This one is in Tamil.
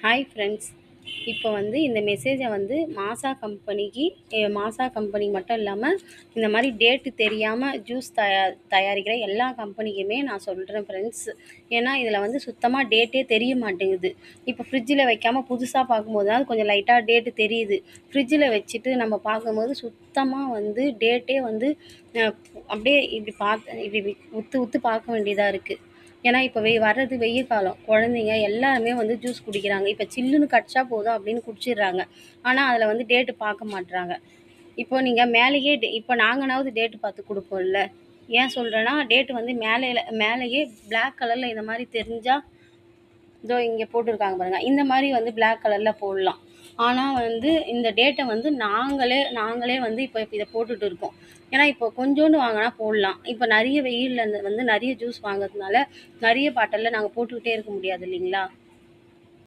Hi friends. இப்போ வந்து இந்த மெசேஜை வந்து மாசா கம்பெனி மட்டும் இல்லாமல் இந்த மாதிரி டேட்டு தெரியாமல் ஜூஸ் தயாரிக்கிற எல்லா கம்பெனிக்குமே நான் சொல்கிறேன் ஃப்ரெண்ட்ஸ். ஏன்னா இதில் வந்து சுத்தமாக டேட்டே தெரிய மாட்டேங்குது. இப்போ ஃப்ரிட்ஜில் வைக்காமல் புதுசாக பார்க்கும்போது தான் கொஞ்சம் லைட்டாக டேட்டு தெரியுது. ஃப்ரிட்ஜில் வச்சுட்டு நம்ம பார்க்கும்போது சுத்தமாக வந்து டேட்டே வந்து அப்படியே இப்படி உத்து உத்து பார்க்க வேண்டியதாக இருக்குது. ஏன்னா இப்போ வர்றது வெயில் காலம், குழந்தைங்க எல்லாருமே வந்து ஜூஸ் குடிக்கிறாங்க. இப்போ சில்லுன்னு கடிச்சா போதும் அப்படின்னு குடிச்சிடுறாங்க. ஆனால் அதில் வந்து டேட்டு பார்க்க மாட்றாங்க. இப்போ நீங்கள் மேலேயே இப்போ நாங்கனாவது டேட்டு பார்த்து கொடுப்போம்ல. ஏன் சொல்கிறேன்னா, டேட்டு வந்து மேலேயே பிளாக் கலரில் இந்த மாதிரி தெரிஞ்சால், இதோ இங்கே போட்டிருக்காங்க பாருங்கள், இந்த மாதிரி வந்து பிளாக் கலரில் போடலாம். ஆனால் வந்து இந்த டேட்டை வந்து நாங்களே வந்து இப்போ இதை போட்டுட்டு இருக்கோம். ஏன்னா இப்போ கொஞ்சோண்டு வாங்கினா போடலாம். இப்போ நிறைய வெயிலில் வந்து நிறைய ஜூஸ் வாங்குறதுனால நிறைய பாட்டிலில் நாங்கள் போட்டுக்கிட்டே இருக்க முடியாது இல்லைங்களா?